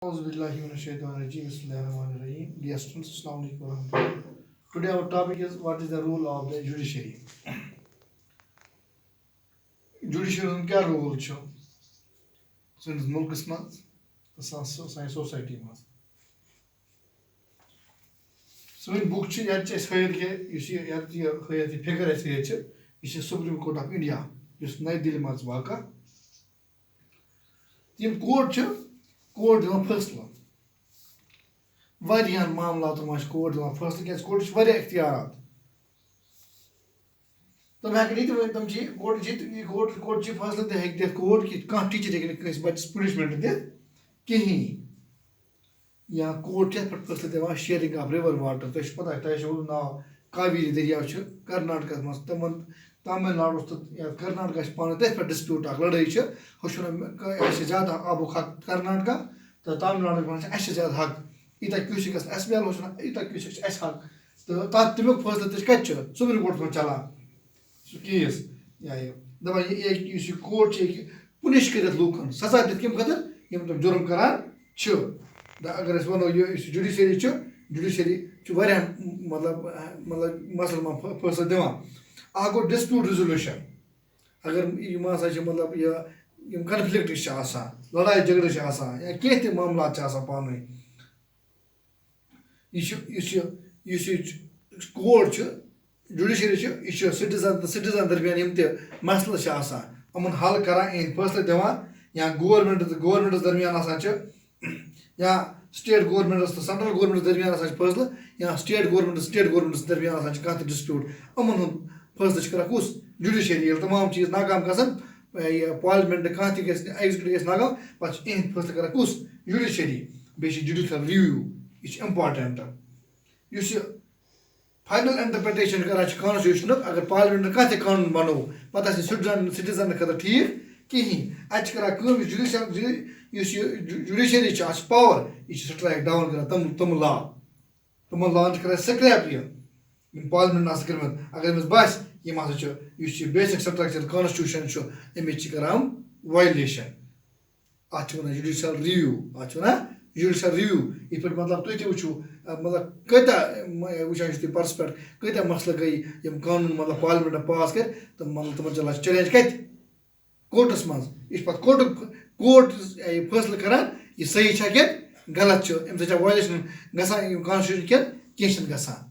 Auzubillahiminash-shaytanir-rajim. Bismillahir-rahmanir-rahim. Dear students, Assalamu alaikum warahmatullahi. Today our topic is what is the role of the judiciary. Judiciary क्या role छ सानिस मुल्कस मज सानि society मज सोन book छ यात छ हयर के युस यात हयर फिगर ऐसे छ इस supreme court of India use नई दिल्ली मज वाका तिम कोर्ट छ कोर्ट दिवान फैसला वारियान मामलात मज कोर्ट दिवान फैसला क्या कोर्ट छ वारिया इख्तियारात तम हेक नहीं तम छी कोर्ट छी कोर्ट छी फैसला दे हेक दे कोर्ट कि का टीचर हेक कस बच्चस पनिशमेंट दे कहीं या कोर्ट छ पर फैसला देवा शेयरिंग ऑफ रिवर वाटर तो पता है तो नाव कावेरी दरिया छ कर्नाटक मज तमिलनाडु तो या कर्नाटक पान तथ पे डिस्प्यूट लड़ाई छ होशन ज्यादा आबो हक कर्नाटक तो तमिलनाडु वन ज्यादा हक ईता क्यूसिक अस मिल होशन ईता क्यूसिक अस हक तो तमिक फैसला तक कत सुप्रीम कोर्ट में चलान सह केस या दपान यह कोर्ट पुनिश कर लूकन सजा दित कम खतर यम तम जुर्म करान अगर वनो जुडिशरी जुडिशरी मतलब मसल में फैसला दिवान अ गो डिस्प्यूट रिजोल्यूशन अगर मतलब यह कन्फ्लिक्ट लड़ाई झगड़े या कह मामला पान कोर्ट जुडिशरी यह सिटीजन दरमियान यम मसल अमन हल करान फैसला दिवान या गवर्नमेंट दरमियान या स्टेट गवर्नमेंट तो सेंट्रल गवर्नमेंट दरमियान फैसला या स्टेट गवर्नमेंट दरमियान कह डिस्प्यूट अमन फैसला कर कुस जुडिशरी तमाम चीज नाकाम गसन पार्लियामेंट कह एग्जीक्यूटिव नाकाम पे फैसला कर कुस जुडिशरी बे जुडिशल रिव्यू यह इम्पार्टेंट इस फाइनल इंटरप्रिटेशन कर कॉन्स्टिट्यूशन अगर पार्लियामेंट कह कानून बनो पता सिटीजन खतर ठीक कहीं अ जुडिशरी पावर यह स्ट्राइक डाउन कर तम लॉन कर स्क्रैप यह पार्लियामेंट कर्म अगर बस यम बेसिक स्ट्रक्चर कॉन्स्टिट्यूशन अमिच करान वायलेशन अत जुडिशल रिव्यू जुडिशल रिव्यू इत पे मतलब तुम वो मतलब कत वुचान तुम पर्स पे कत मसल गई कानून मतलब पार्लियामेंट पास कर तो मतलब चलान चैलेंज कत कोर्टस मज यह पे कोर्ट फैसला करान यह सही क्या गलत अम वायलेशन गसान कॉन्स्टिट्यूशन कह